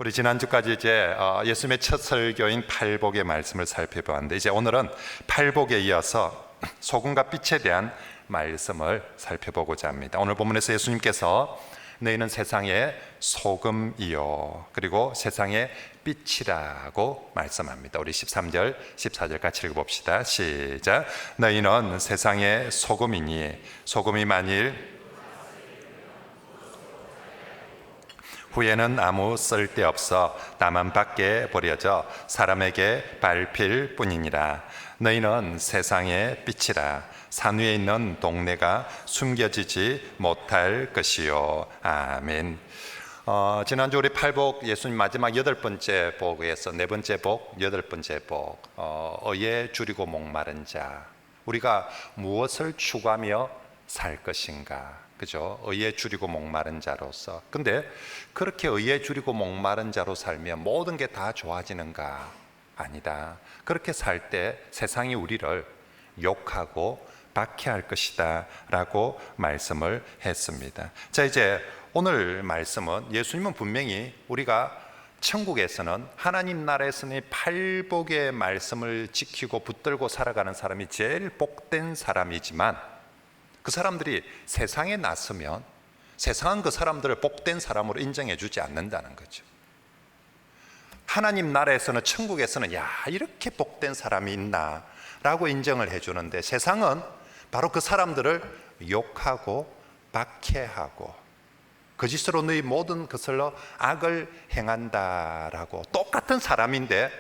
우리 지난주까지 이제 예수님의 첫 설교인 팔복의 말씀을 살펴보았는데, 이제 오늘은 팔복에 이어서 소금과 빛에 대한 말씀을 살펴보고자 합니다. 오늘 본문에서 예수님께서 너희는 세상의 소금이요 그리고 세상의 빛이라고 말씀합니다. 우리 13절 14절 같이 읽어봅시다. 시작. 너희는 세상의 소금이니 소금이 만일 후에는 아무 쓸데없어 다만 밖에 버려져 사람에게 밟힐 뿐이니라. 너희는 세상의 빛이라. 산 위에 있는 동네가 숨겨지지 못할 것이요. 아멘. 지난주 우리 팔복 예수님 마지막 8번째 복에서 4번째 복, 8번째 복, 의에 줄이고 목마른 자. 우리가 무엇을 추구하며 살 것인가? 그죠? 의에 줄이고 목마른 자로서. 근데 그렇게 의에 줄이고 목마른 자로 살면 모든 게 다 좋아지는가? 아니다. 그렇게 살 때 세상이 우리를 욕하고 박해할 것이다 라고 말씀을 했습니다. 자, 이제 오늘 말씀은 예수님은 분명히 우리가 천국에서는 하나님 나라에서는 팔복의 말씀을 지키고 붙들고 살아가는 사람이 제일 복된 사람이지만, 그 사람들이 세상에 나서면 세상은 그 사람들을 복된 사람으로 인정해 주지 않는다는 거죠. 하나님 나라에서는, 천국에서는 야, 이렇게 복된 사람이 있나 라고 인정을 해 주는데, 세상은 바로 그 사람들을 욕하고 박해하고 거짓으로 너희 모든 것을로 악을 행한다라고. 똑같은 사람인데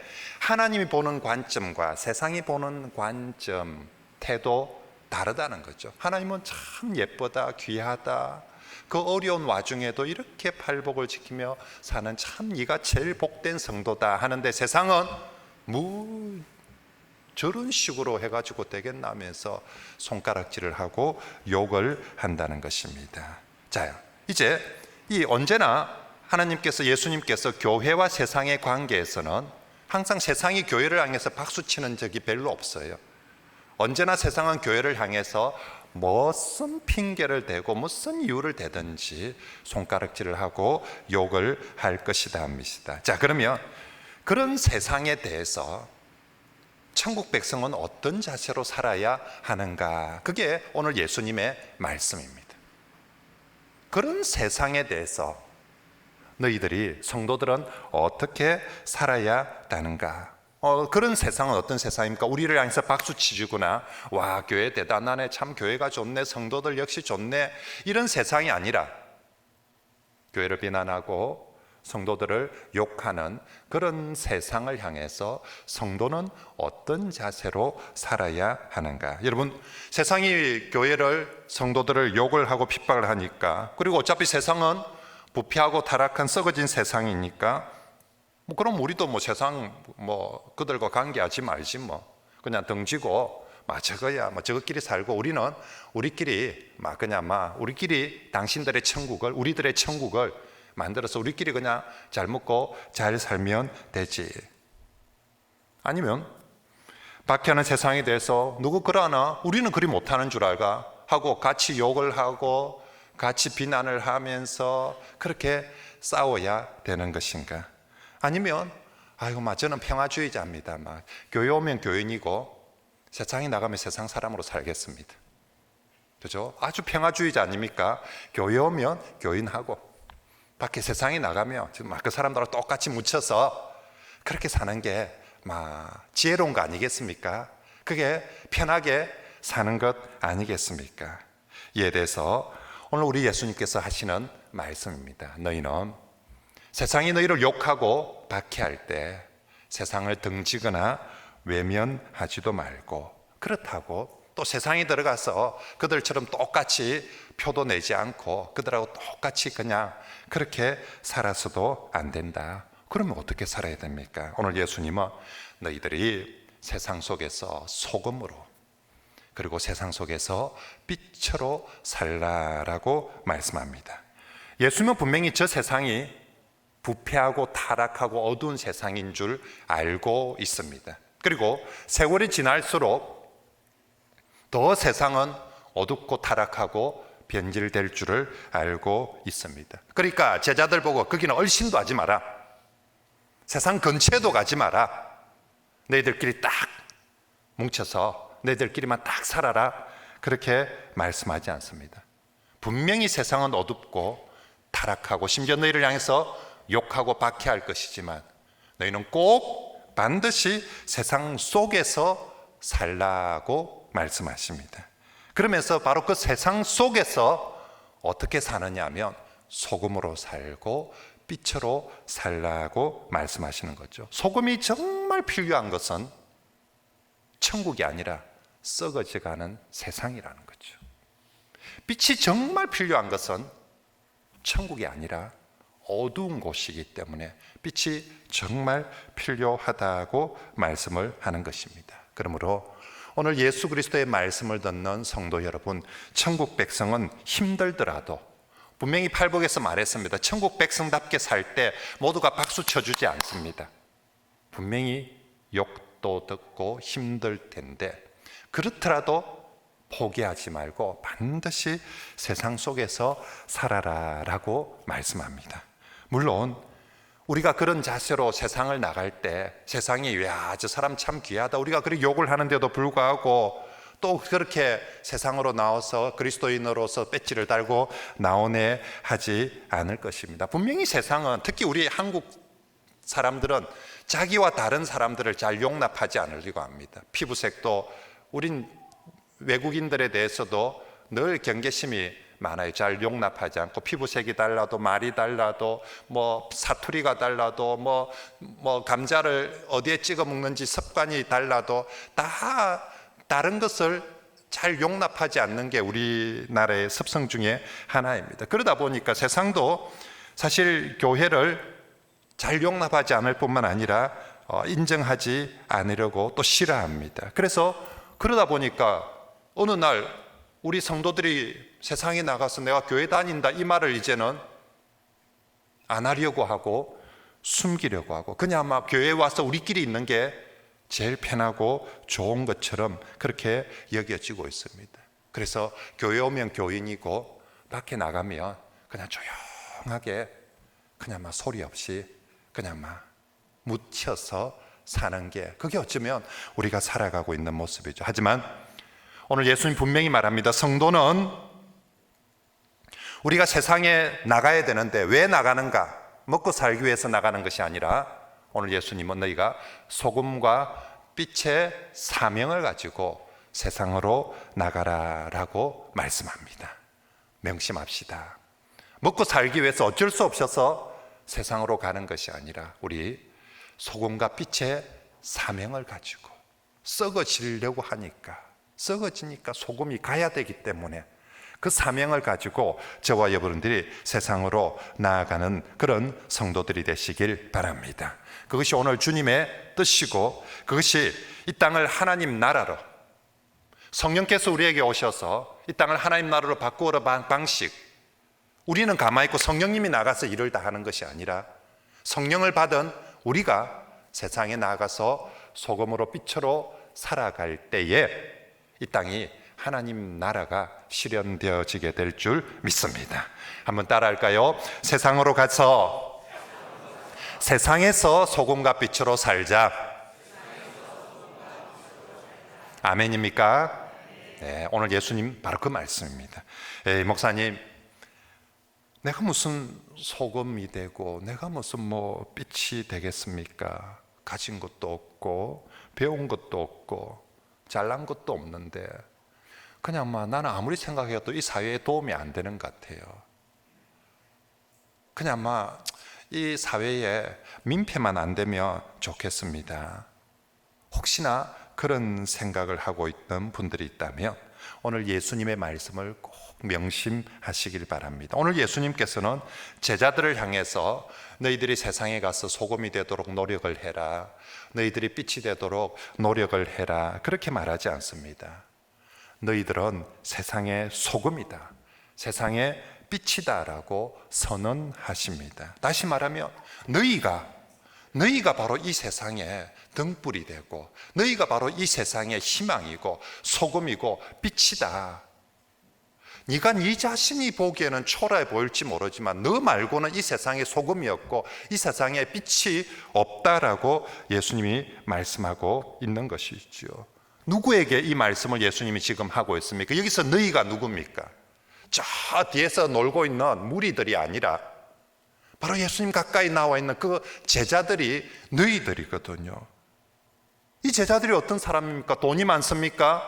하나님이 보는 관점과 세상이 보는 관점, 태도 다르다는 거죠. 하나님은 참 예쁘다, 귀하다, 그 어려운 와중에도 이렇게 팔복을 지키며 사는 참 네가 제일 복된 성도다 하는데, 세상은 저런 식으로 해가지고 되겠나면서 손가락질을 하고 욕을 한다는 것입니다. 자, 이제 언제나 하나님께서, 예수님께서 교회와 세상의 관계에서는 항상 세상이 교회를 향해서 박수치는 적이 별로 없어요. 언제나 세상은 교회를 향해서 무슨 핑계를 대고 무슨 이유를 대든지 손가락질을 하고 욕을 할 것이다 합니다. 자, 그러면 그런 세상에 대해서 천국 백성은 어떤 자세로 살아야 하는가? 그게 오늘 예수님의 말씀입니다. 그런 세상에 대해서 너희들이, 성도들은 어떻게 살아야 하는가? 그런 세상은 어떤 세상입니까? 우리를 향해서 박수 치주거나 와, 교회 대단하네, 참 교회가 좋네, 성도들 역시 좋네, 이런 세상이 아니라 교회를 비난하고 성도들을 욕하는 그런 세상을 향해서 성도는 어떤 자세로 살아야 하는가? 여러분, 세상이 교회를, 성도들을 욕을 하고 핍박을 하니까, 그리고 어차피 세상은 부패하고 타락한 썩어진 세상이니까 그럼 우리도 세상 그들과 관계하지 말지, 그냥 등지고 저거야 저것끼리 살고 우리는 우리끼리 우리끼리 당신들의 천국을, 우리들의 천국을 만들어서 우리끼리 그냥 잘 먹고 잘 살면 되지. 아니면 박해하는 세상에 대해서 누구 그러나 우리는 그리 못하는 줄 알까 하고 같이 욕을 하고 같이 비난을 하면서 그렇게 싸워야 되는 것인가? 아니면 저는 평화주의자입니다, 교회 오면 교인이고 세상에 나가면 세상 사람으로 살겠습니다, 그죠? 아주 평화주의자 아닙니까? 교회 오면 교인하고 밖에 세상에 나가면 그 사람들하고 똑같이 묻혀서 그렇게 사는 게 지혜로운 거 아니겠습니까? 그게 편하게 사는 것 아니겠습니까? 이에 대해서 오늘 우리 예수님께서 하시는 말씀입니다. 너희는 세상이 너희를 욕하고 박해할 때 세상을 등지거나 외면하지도 말고, 그렇다고 또 세상에 들어가서 그들처럼 똑같이 표도 내지 않고 그들하고 똑같이 그냥 그렇게 살아서도 안 된다. 그러면 어떻게 살아야 됩니까? 오늘 예수님은 너희들이 세상 속에서 소금으로, 그리고 세상 속에서 빛으로 살라라고 말씀합니다. 예수님은 분명히 저 세상이 부패하고 타락하고 어두운 세상인 줄 알고 있습니다. 그리고 세월이 지날수록 더 세상은 어둡고 타락하고 변질될 줄을 알고 있습니다. 그러니까 제자들 보고 거기는 얼씬도 하지 마라, 세상 근처에도 가지 마라. 너희들끼리 딱 뭉쳐서 너희들끼리만 딱 살아라. 그렇게 말씀하지 않습니다. 분명히 세상은 어둡고 타락하고 심지어 너희를 향해서 욕하고 박해할 것이지만 너희는 꼭 반드시 세상 속에서 살라고 말씀하십니다. 그러면서 바로 그 세상 속에서 어떻게 사느냐 하면 소금으로 살고 빛으로 살라고 말씀하시는 거죠. 소금이 정말 필요한 것은 천국이 아니라 썩어져가는 세상이라는 거죠. 빛이 정말 필요한 것은 천국이 아니라 어두운 곳이기 때문에 빛이 정말 필요하다고 말씀을 하는 것입니다. 그러므로 오늘 예수 그리스도의 말씀을 듣는 성도 여러분, 천국 백성은 힘들더라도 분명히 팔복에서 말했습니다. 천국 백성답게 살 때 모두가 박수 쳐주지 않습니다. 분명히 욕도 듣고 힘들 텐데 그렇더라도 포기하지 말고 반드시 세상 속에서 살아라라고 말씀합니다. 물론 우리가 그런 자세로 세상을 나갈 때 세상이 야, 저 사람 참 귀하다, 우리가 그렇게 욕을 하는데도 불구하고 또 그렇게 세상으로 나와서 그리스도인으로서 배지를 달고 나오네 하지 않을 것입니다. 분명히 세상은, 특히 우리 한국 사람들은 자기와 다른 사람들을 잘 용납하지 않으려고 합니다. 피부색도, 우린 외국인들에 대해서도 늘 경계심이 많아요. 잘 용납하지 않고, 피부색이 달라도, 말이 달라도, 뭐 사투리가 달라도, 뭐 감자를 어디에 찍어 먹는지 습관이 달라도 다 다른 것을 잘 용납하지 않는 게 우리나라의 습성 중에 하나입니다. 그러다 보니까 세상도 사실 교회를 잘 용납하지 않을 뿐만 아니라 인정하지 않으려고 또 싫어합니다. 그래서 그러다 보니까 어느 날 우리 성도들이 세상에 나가서 내가 교회 다닌다 이 말을 이제는 안 하려고 하고 숨기려고 하고, 그냥 막 교회에 와서 우리끼리 있는 게 제일 편하고 좋은 것처럼 그렇게 여겨지고 있습니다. 그래서 교회 오면 교인이고 밖에 나가면 그냥 조용하게 그냥 막 소리 없이 그냥 막 묻혀서 사는 게, 그게 어쩌면 우리가 살아가고 있는 모습이죠. 하지만 오늘 예수님 분명히 말합니다. 성도는 우리가 세상에 나가야 되는데 왜 나가는가? 먹고 살기 위해서 나가는 것이 아니라 오늘 예수님은 너희가 소금과 빛의 사명을 가지고 세상으로 나가라라고 말씀합니다. 명심합시다. 먹고 살기 위해서 어쩔 수 없어서 세상으로 가는 것이 아니라 우리 소금과 빛의 사명을 가지고, 썩어지려고 하니까, 썩어지니까 소금이 가야 되기 때문에 그 사명을 가지고 저와 여러분들이 세상으로 나아가는 그런 성도들이 되시길 바랍니다. 그것이 오늘 주님의 뜻이고, 그것이 이 땅을 하나님 나라로, 성령께서 우리에게 오셔서 이 땅을 하나님 나라로 바꾸어 방식, 우리는 가만히 있고 성령님이 나가서 일을 다 하는 것이 아니라 성령을 받은 우리가 세상에 나가서 소금으로 빛으로 살아갈 때에 이 땅이 하나님 나라가 실현되어지게 될 줄 믿습니다. 한번 따라할까요? 세상으로 가서 세상에서 소금과 빛으로 살자. 아멘입니까? 네, 오늘 예수님 바로 그 말씀입니다. 목사님, 내가 무슨 소금이 되고 내가 무슨 뭐 빛이 되겠습니까? 가진 것도 없고 배운 것도 없고 잘난 것도 없는데 그냥 나는 아무리 생각해도 이 사회에 도움이 안 되는 것 같아요. 그냥 이 사회에 민폐만 안 되면 좋겠습니다. 혹시나 그런 생각을 하고 있던 분들이 있다면 오늘 예수님의 말씀을 꼭 명심하시길 바랍니다. 오늘 예수님께서는 제자들을 향해서 너희들이 세상에 가서 소금이 되도록 노력을 해라, 너희들이 빛이 되도록 노력을 해라, 그렇게 말하지 않습니다. 너희들은 세상의 소금이다, 세상의 빛이다 라고 선언하십니다. 다시 말하면 너희가 바로 이 세상의 등불이 되고 너희가 바로 이 세상의 희망이고 소금이고 빛이다. 네가 네 자신이 보기에는 초라해 보일지 모르지만 너 말고는 이 세상에 소금이 없고 이 세상에 빛이 없다라고 예수님이 말씀하고 있는 것이죠. 누구에게 이 말씀을 예수님이 지금 하고 있습니까? 여기서 너희가 누굽니까? 저 뒤에서 놀고 있는 무리들이 아니라 바로 예수님 가까이 나와 있는 그 제자들이 너희들이거든요. 이 제자들이 어떤 사람입니까? 돈이 많습니까?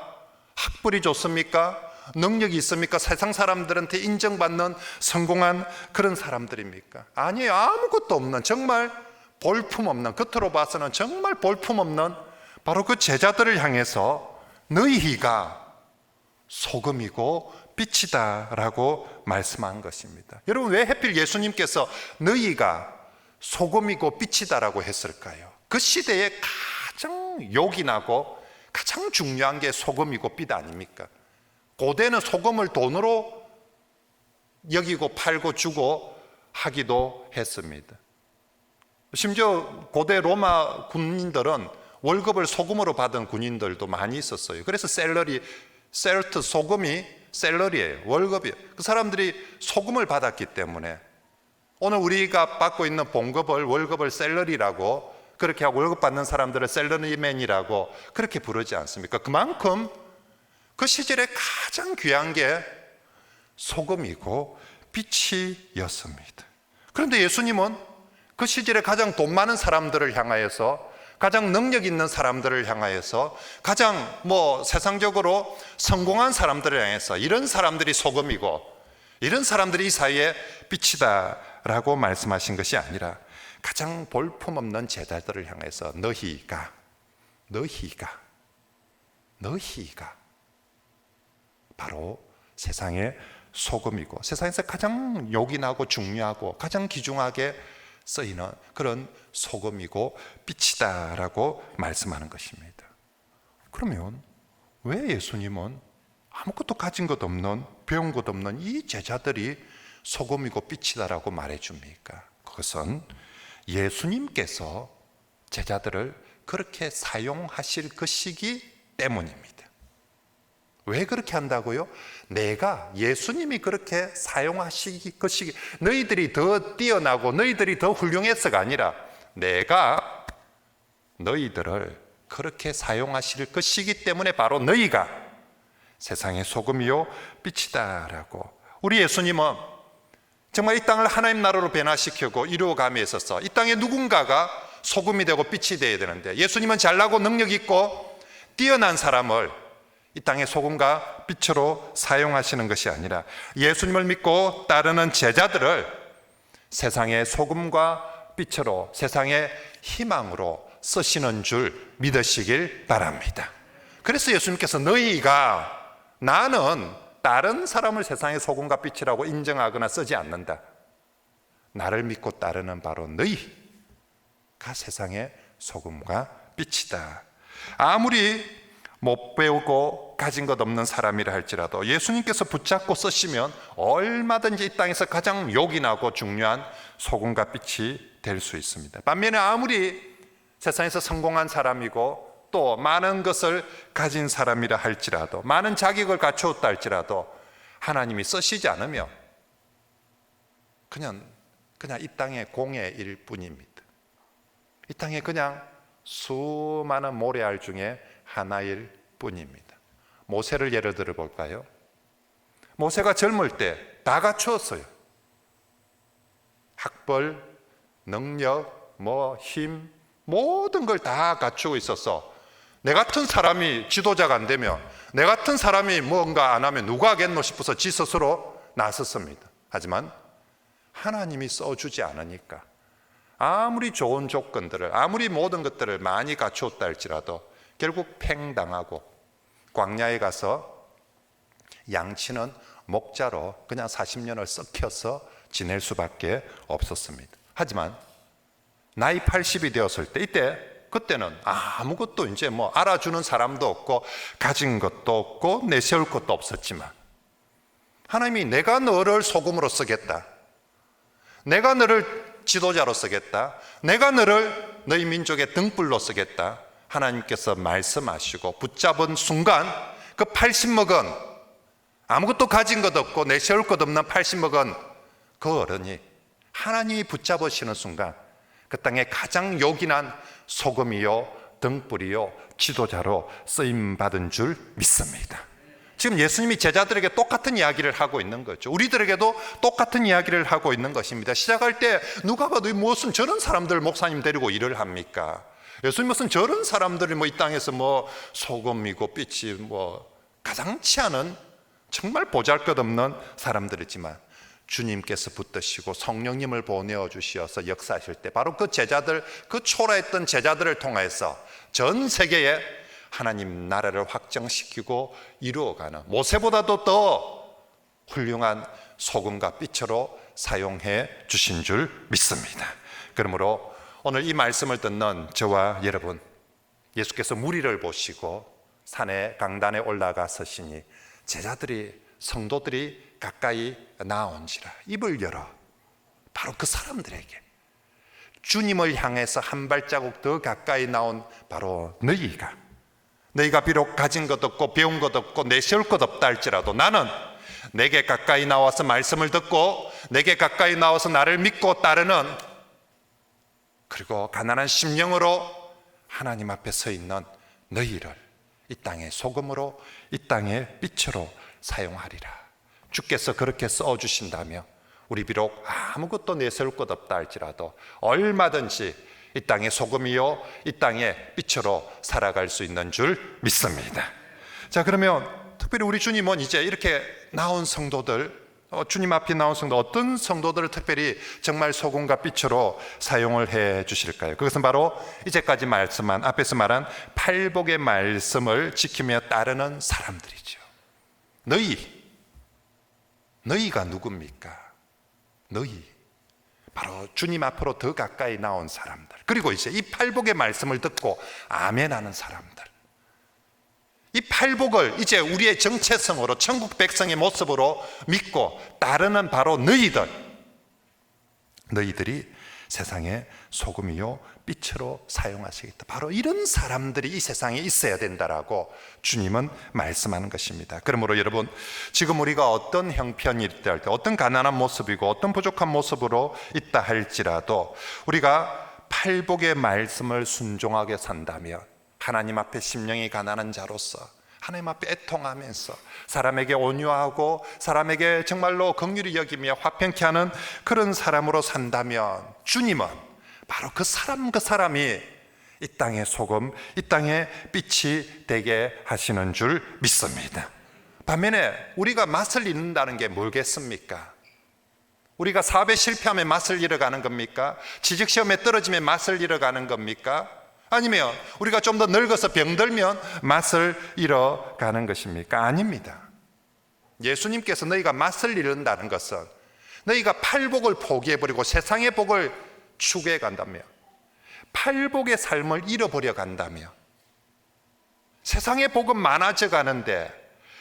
학벌이 좋습니까? 능력이 있습니까? 세상 사람들한테 인정받는 성공한 그런 사람들입니까? 아니에요. 아무것도 없는, 정말 볼품없는, 겉으로 봐서는 정말 볼품없는 바로 그 제자들을 향해서 너희가 소금이고 빛이다 라고 말씀한 것입니다. 여러분, 왜 하필 예수님께서 너희가 소금이고 빛이다 라고 했을까요? 그 시대에 가장 욕이 나고 가장 중요한 게 소금이고 빛 아닙니까? 고대는 소금을 돈으로 여기고 팔고 주고 하기도 했습니다. 심지어 고대 로마 군인들은 월급을 소금으로 받은 군인들도 많이 있었어요. 그래서 셀트, 소금이 셀러리예요. 월급이에요. 그 사람들이 소금을 받았기 때문에 오늘 우리가 받고 있는 봉급을, 월급을 셀러리라고 그렇게 하고 월급 받는 사람들을 셀러리맨이라고 그렇게 부르지 않습니까? 그만큼 그 시절에 가장 귀한 게 소금이고 빛이었습니다. 그런데 예수님은 그 시절에 가장 돈 많은 사람들을 향하여서, 가장 능력 있는 사람들을 향하여서, 가장 세상적으로 성공한 사람들을 향해서 이런 사람들이 소금이고 이런 사람들이 이 사이에 빛이다라고 말씀하신 것이 아니라 가장 볼품없는 제자들을 향해서 너희가 바로 세상의 소금이고 세상에서 가장 욕이 나고 중요하고 가장 귀중하게 쓰이는 그런 소금이고 빛이다라고 말씀하는 것입니다. 그러면 왜 예수님은 아무것도 가진 것 없는, 배운 것 없는 이 제자들이 소금이고 빛이다라고 말해줍니까? 그것은 예수님께서 제자들을 그렇게 사용하실 것이기 때문입니다. 왜 그렇게 한다고요? 내가, 예수님이 그렇게 사용하실 것이기, 너희들이 더 뛰어나고 너희들이 더 훌륭해서가 아니라 내가 너희들을 그렇게 사용하실 것이기 때문에 바로 너희가 세상의 소금이요 빛이다라고. 우리 예수님은 정말 이 땅을 하나님 나라로 변화시키고 이루어감에 있어서 이 땅에 누군가가 소금이 되고 빛이 되어야 되는데, 예수님은 잘나고 능력 있고 뛰어난 사람을 이 땅의 소금과 빛으로 사용하시는 것이 아니라 예수님을 믿고 따르는 제자들을 세상의 소금과 빛으로, 세상의 희망으로 쓰시는 줄 믿으시길 바랍니다. 그래서 예수님께서 너희가, 나는 다른 사람을 세상의 소금과 빛이라고 인정하거나 쓰지 않는다. 나를 믿고 따르는 바로 너희가 세상의 소금과 빛이다. 아무리 못 배우고 가진 것 없는 사람이라 할지라도 예수님께서 붙잡고 쓰시면 얼마든지 이 땅에서 가장 욕이 나고 중요한 소금과 빛이 될 수 있습니다. 반면에 아무리 세상에서 성공한 사람이고 또 많은 것을 가진 사람이라 할지라도, 많은 자격을 갖추었다 할지라도 하나님이 쓰시지 않으면 그냥 이 땅의 공예일 뿐입니다. 이 땅에 그냥 수많은 모래알 중에 하나일 뿐입니다. 모세를 예를 들어 볼까요? 모세가 젊을 때 다 갖추었어요. 학벌, 능력, 힘, 모든 걸 다 갖추고 있어서 내 같은 사람이 지도자가 안 되면, 내 같은 사람이 뭔가 안 하면 누가 하겠노 싶어서 지 스스로 나섰습니다. 하지만 하나님이 써주지 않으니까 아무리 좋은 조건들을, 아무리 모든 것들을 많이 갖추었다 할지라도 결국 팽당하고 광야에 가서 양치는 목자로 그냥 40년을 썩혀서 지낼 수밖에 없었습니다. 하지만 나이 80이 되었을 때, 그때는 아무것도 이제 알아주는 사람도 없고 가진 것도 없고 내세울 것도 없었지만 하나님이 내가 너를 소금으로 쓰겠다, 내가 너를 지도자로 쓰겠다, 내가 너를 너희 민족의 등불로 쓰겠다, 하나님께서 말씀하시고 붙잡은 순간 그 80 먹은 아무것도 가진 것 없고 내세울 것 없는 80먹은 그 어른이 하나님이 붙잡으시는 순간 그 땅에 가장 요긴한 소금이요 등불이요 지도자로 쓰임받은 줄 믿습니다. 지금 예수님이 제자들에게 똑같은 이야기를 하고 있는 거죠. 우리들에게도 똑같은 이야기를 하고 있는 것입니다. 시작할 때 누가 봐도 무슨 저런 사람들 목사님 데리고 일을 합니까? 예수님 무슨 저런 사람들이 이 땅에서 소금이고 빛이 가장치 않은 정말 보잘것없는 사람들이지만 주님께서 붙드시고 성령님을 보내어 주시어서 역사하실 때 바로 그 제자들, 그 초라했던 제자들을 통해서 전 세계에 하나님 나라를 확정시키고 이루어가는 모세보다도 더 훌륭한 소금과 빛으로 사용해 주신 줄 믿습니다. 그러므로 오늘 이 말씀을 듣는 저와 여러분, 예수께서 무리를 보시고 산에 강단에 올라가 서시니 제자들이 성도들이 가까이 나온지라 입을 열어 바로 그 사람들에게 주님을 향해서 한 발자국 더 가까이 나온 바로 너희가 비록 가진 것 없고 배운 것 없고 내세울 것 없다 할지라도 나는 내게 가까이 나와서 말씀을 듣고 내게 가까이 나와서 나를 믿고 따르는, 그리고 가난한 심령으로 하나님 앞에 서 있는 너희를 이 땅의 소금으로 이 땅의 빛으로 사용하리라. 주께서 그렇게 써주신다며 우리 비록 아무것도 내세울 것 없다 할지라도 얼마든지 이 땅의 소금이요 이 땅의 빛으로 살아갈 수 있는 줄 믿습니다. 자, 그러면 특별히 우리 주님은 이제 이렇게 나온 성도들, 주님 앞에 나온 성도, 어떤 성도들을 특별히 정말 소금과 빛으로 사용을 해 주실까요? 그것은 바로 이제까지 말씀한, 앞에서 말한 팔복의 말씀을 지키며 따르는 사람들이죠. 너희가 누굽니까? 너희, 바로 주님 앞으로 더 가까이 나온 사람들, 그리고 이제 이 팔복의 말씀을 듣고 아멘하는 사람들, 이 팔복을 이제 우리의 정체성으로 천국 백성의 모습으로 믿고 따르는 바로 너희들이 세상의 소금이요 빛으로 사용하시겠다. 바로 이런 사람들이 이 세상에 있어야 된다라고 주님은 말씀하는 것입니다. 그러므로 여러분, 지금 우리가 어떤 형편이 있다 할 때, 어떤 가난한 모습이고 어떤 부족한 모습으로 있다 할지라도 우리가 팔복의 말씀을 순종하게 산다면 하나님 앞에 심령이 가난한 자로서 하나님 앞에 애통하면서 사람에게 온유하고 사람에게 정말로 긍휼히 여기며 화평케 하는 그런 사람으로 산다면 주님은 바로 그 사람이 이 땅의 소금, 이 땅의 빛이 되게 하시는 줄 믿습니다. 반면에 우리가 맛을 잃는다는 게 뭘겠습니까? 우리가 사업에 실패하면 맛을 잃어가는 겁니까? 취직시험에 떨어지면 맛을 잃어가는 겁니까? 아니면 우리가 좀 더 늙어서 병들면 맛을 잃어가는 것입니까? 아닙니다. 예수님께서 너희가 맛을 잃는다는 것은 너희가 팔복을 포기해버리고 세상의 복을 추구해 간다며, 팔복의 삶을 잃어버려 간다며, 세상의 복은 많아져 가는데,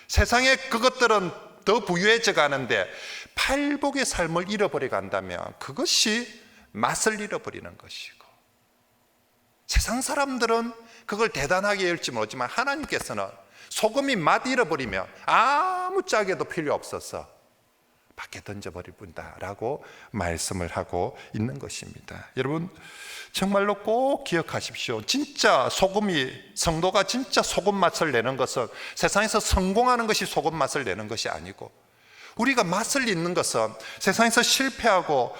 세상의 그것들은 더 부유해져 가는데 팔복의 삶을 잃어버려 간다면 그것이 맛을 잃어버리는 것이고, 세상 사람들은 그걸 대단하게 열지 모르지만 하나님께서는 소금이 맛 잃어버리면 아무 짝에도 필요 없어서 밖에 던져버릴 뿐다라고 말씀을 하고 있는 것입니다. 여러분, 정말로 꼭 기억하십시오. 진짜 성도가 진짜 소금 맛을 내는 것은 세상에서 성공하는 것이 소금 맛을 내는 것이 아니고, 우리가 맛을 잃는 것은 세상에서 실패하고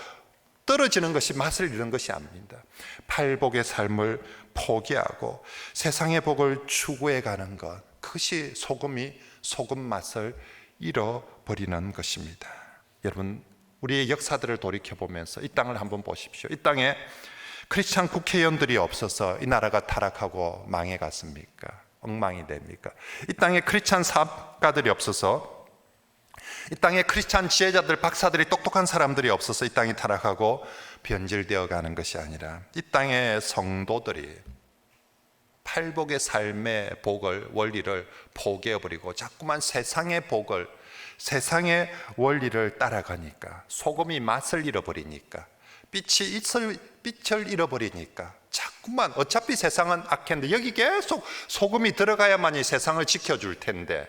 떨어지는 것이 맛을 잃는 것이 아닙니다. 팔복의 삶을 포기하고 세상의 복을 추구해 가는 것, 그것이 소금 맛을 잃어버리는 것입니다. 여러분, 우리의 역사들을 돌이켜보면서 이 땅을 한번 보십시오. 이 땅에 크리스찬 국회의원들이 없어서 이 나라가 타락하고 망해갔습니까? 엉망이 됩니까? 이 땅에 크리스찬 사업가들이 없어서, 이 땅에 크리스찬 지혜자들, 박사들이, 똑똑한 사람들이 없어서 이 땅이 타락하고 변질되어 가는 것이 아니라 이 땅의 성도들이 팔복의 삶의 원리를 포기해버리고 자꾸만 세상의 세상의 원리를 따라가니까, 소금이 맛을 잃어버리니까, 빛을 잃어버리니까 자꾸만, 어차피 세상은 악했는데 여기 계속 소금이 들어가야만이 세상을 지켜줄 텐데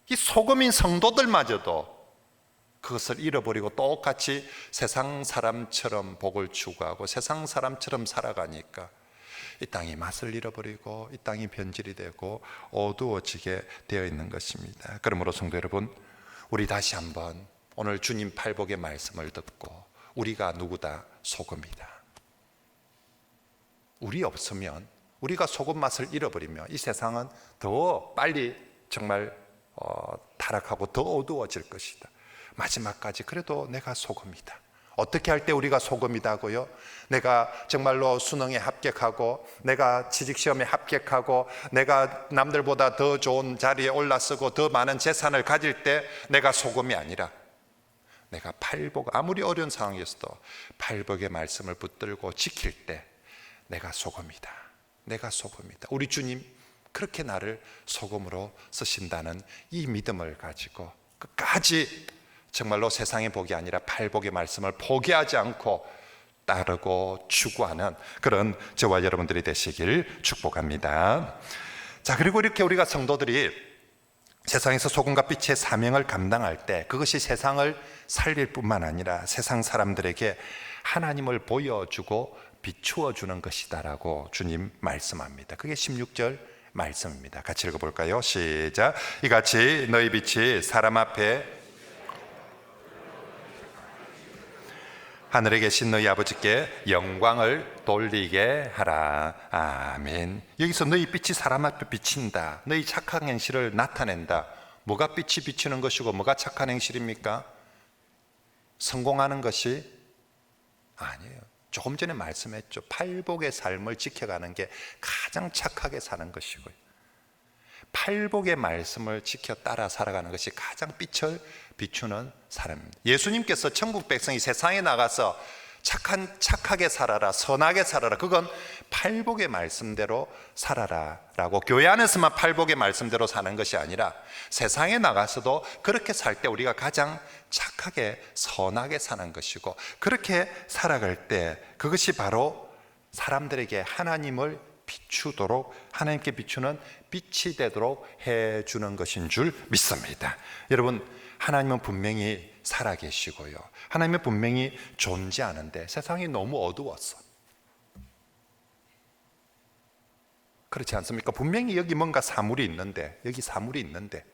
이 소금인 성도들마저도 그것을 잃어버리고 똑같이 세상 사람처럼 복을 추구하고 세상 사람처럼 살아가니까 이 땅이 맛을 잃어버리고 이 땅이 변질이 되고 어두워지게 되어 있는 것입니다. 그러므로 성도 여러분, 우리 다시 한번 오늘 주님 팔복의 말씀을 듣고 우리가 누구다? 소금이다. 우리 없으면, 우리가 소금 맛을 잃어버리면 이 세상은 더 빨리 정말 타락하고 더 어두워질 것이다. 마지막까지 그래도 내가 소금이다. 어떻게 할 때 우리가 소금이다고요? 내가 정말로 수능에 합격하고 내가 취직시험에 합격하고 내가 남들보다 더 좋은 자리에 올라서고 더 많은 재산을 가질 때 내가 소금이 아니라 내가 팔복, 아무리 어려운 상황이었어도 팔복의 말씀을 붙들고 지킬 때 내가 소금이다. 내가 소금이다. 우리 주님 그렇게 나를 소금으로 쓰신다는 이 믿음을 가지고 끝까지 정말로 세상의 복이 아니라 팔복의 말씀을 포기하지 않고 따르고 추구하는 그런 저와 여러분들이 되시길 축복합니다. 자, 그리고 이렇게 우리가 성도들이 세상에서 소금과 빛의 사명을 감당할 때 그것이 세상을 살릴 뿐만 아니라 세상 사람들에게 하나님을 보여주고 비추어 주는 것이다라고 주님 말씀합니다. 그게 16절 말씀입니다. 같이 읽어볼까요? 시작. 이같이 너희 빛이 사람 앞에 하늘에 계신 너희 아버지께 영광을 돌리게 하라. 아멘. 여기서 너희 빛이 사람 앞에 비친다. 너희 착한 행실을 나타낸다. 뭐가 빛이 비추는 것이고 뭐가 착한 행실입니까? 성공하는 것이 아니에요. 조금 전에 말씀했죠. 팔복의 삶을 지켜가는 게 가장 착하게 사는 것이고요. 팔복의 말씀을 지켜 따라 살아가는 것이 가장 빛을 비추는 사람입니다. 예수님께서 천국 백성이 세상에 나가서 착하게 살아라, 선하게 살아라, 그건 팔복의 말씀대로 살아라 라고, 교회 안에서만 팔복의 말씀대로 사는 것이 아니라 세상에 나가서도 그렇게 살 때 우리가 가장 착하게 선하게 사는 것이고, 그렇게 살아갈 때 그것이 바로 사람들에게 하나님을 비추도록, 하나님께 비추는 빛이 되도록 해주는 것인 줄 믿습니다. 여러분, 하나님은 분명히 살아계시고요, 하나님은 분명히 존재하는데 세상이 너무 어두웠어. 그렇지 않습니까? 분명히 여기 뭔가 사물이 있는데, 여기 사물이 있는데,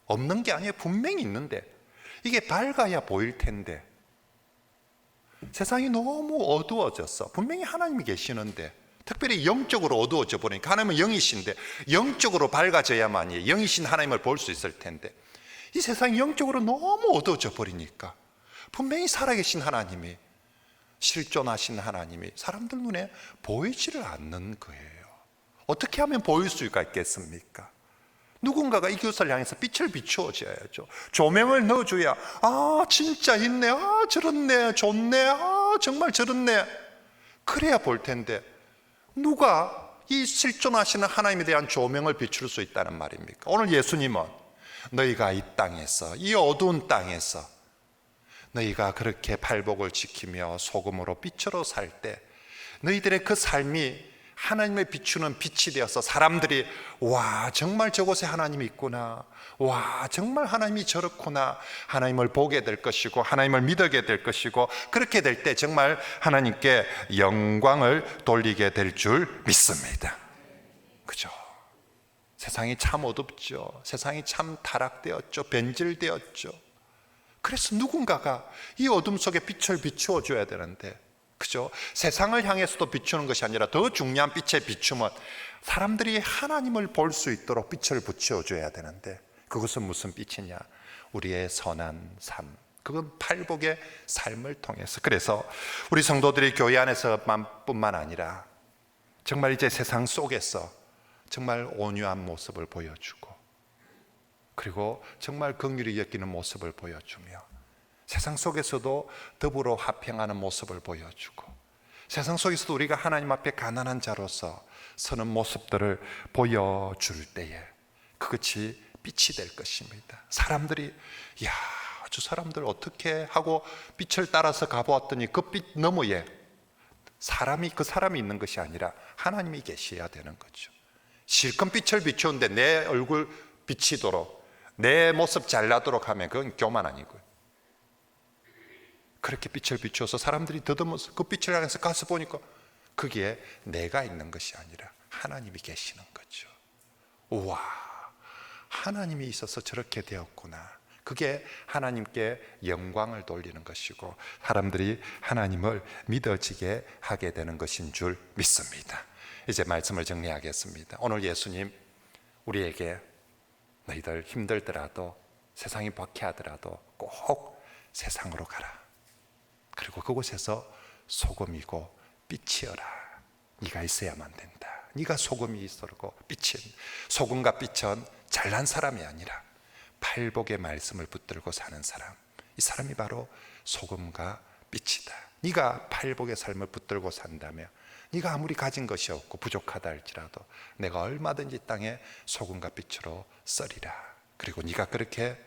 없는 게 아니에요. 분명히 있는데 이게 밝아야 보일 텐데 세상이 너무 어두워졌어. 분명히 하나님이 계시는데, 특별히 영적으로 어두워져 버리니까, 하나님은 영이신데 영적으로 밝아져야만이 영이신 하나님을 볼 수 있을 텐데 이 세상이 영적으로 너무 어두워져 버리니까 분명히 살아계신 하나님이, 실존하신 하나님이 사람들 눈에 보이지를 않는 거예요. 어떻게 하면 보일 수가 있겠습니까? 누군가가 이 교사를 향해서 빛을 비추어줘야죠. 조명을 넣어줘야, 아 진짜 있네, 아 저렇네, 좋네, 아 정말 저렇네, 그래야 볼 텐데 누가 이 실존하시는 하나님에 대한 조명을 비출 수 있다는 말입니까? 오늘 예수님은 너희가 이 땅에서, 이 어두운 땅에서 너희가 그렇게 팔복을 지키며 소금으로 빛으로 살 때 너희들의 그 삶이 하나님을 비추는 빛이 되어서 사람들이, 와 정말 저곳에 하나님이 있구나, 와 정말 하나님이 저렇구나, 하나님을 보게 될 것이고 하나님을 믿게 될 것이고, 그렇게 될 때 정말 하나님께 영광을 돌리게 될 줄 믿습니다. 그죠? 세상이 참 어둡죠. 세상이 참 타락되었죠. 변질되었죠. 그래서 누군가가 이 어둠 속에 빛을 비추어 줘야 되는데, 그죠? 세상을 향해서도 비추는 것이 아니라 더 중요한 빛의 비춤은 사람들이 하나님을 볼 수 있도록 빛을 비추어 줘야 되는데, 그것은 무슨 빛이냐? 우리의 선한 삶, 그건 팔복의 삶을 통해서. 그래서 우리 성도들이 교회 안에서만 뿐만 아니라 정말 이제 세상 속에서 정말 온유한 모습을 보여주고, 그리고 정말 긍휼히 여기는 모습을 보여주며, 세상 속에서도 더불어 화평하는 모습을 보여주고, 세상 속에서도 우리가 하나님 앞에 가난한 자로서 서는 모습들을 보여줄 때에 그것이 빛이 될 것입니다. 사람들이, 야, 저 사람들 어떻게 하고 빛을 따라서 가보았더니 그 빛 너머에 그 사람이 있는 것이 아니라 하나님이 계셔야 되는 거죠. 실컷 빛을 비추는데 내 얼굴 비치도록, 내 모습 잘나도록 하면 그건 교만 아니고요. 그렇게 빛을 비추어서 사람들이 더듬어서 그 빛을 향해서 가서 보니까 거기에 내가 있는 것이 아니라 하나님이 계시는 거죠. 우와, 하나님이 있어서 저렇게 되었구나. 그게 하나님께 영광을 돌리는 것이고 사람들이 하나님을 믿어지게 하게 되는 것인 줄 믿습니다. 이제 말씀을 정리하겠습니다. 오늘 예수님 우리에게 너희들 힘들더라도 세상이 박해하더라도 꼭 세상으로 가라. 그리고 그곳에서 소금이고 빛이어라. 네가 있어야만 된다. 네가 소금이 있어고 빛은, 소금과 빛은 잘난 사람이 아니라 팔복의 말씀을 붙들고 사는 사람, 이 사람이 바로 소금과 빛이다. 네가 팔복의 삶을 붙들고 산다면 네가 아무리 가진 것이 없고 부족하다 할지라도 내가 얼마든지 땅에 소금과 빛으로 썰이라. 그리고 네가 그렇게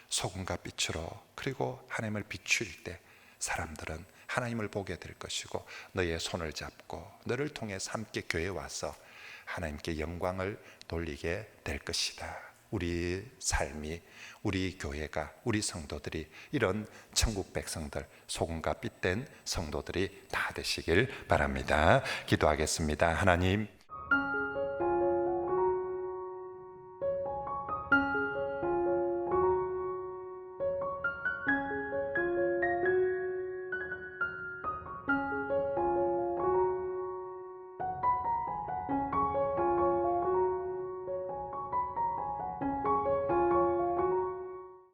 소금과 빛으로 그리고 하나님을 비출 때 사람들은 하나님을 보게 될 것이고 너의 손을 잡고 너를 통해서 함께 교회에 와서 하나님께 영광을 돌리게 될 것이다. 우리 삶이, 우리 교회가, 우리 성도들이 이런 천국 백성들, 소금과 빛된 성도들이 다 되시길 바랍니다. 기도하겠습니다. 하나님,